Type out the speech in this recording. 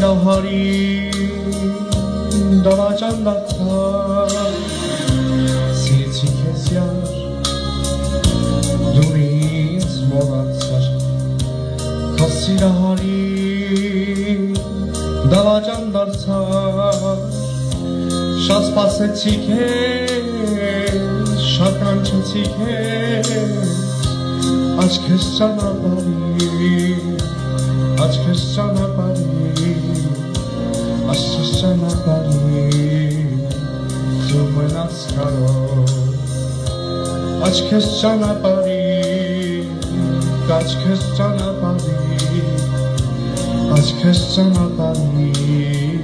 Սիրահարի դավաճան դարձա Սիրեցի քեզ յար դու ինձ մոռացար Քո սիրահարի դավաճան դարձա Շատ սպասեցի քեզ շատ կանչեցի քեզ Աչքես ճանապարհի Աչքես ճանապարհի Աչքես ճանապարհի Դու մնաս կարող Աչքես ճանապարհի Աչքես ճանապարհի Աչքես ճանապարհի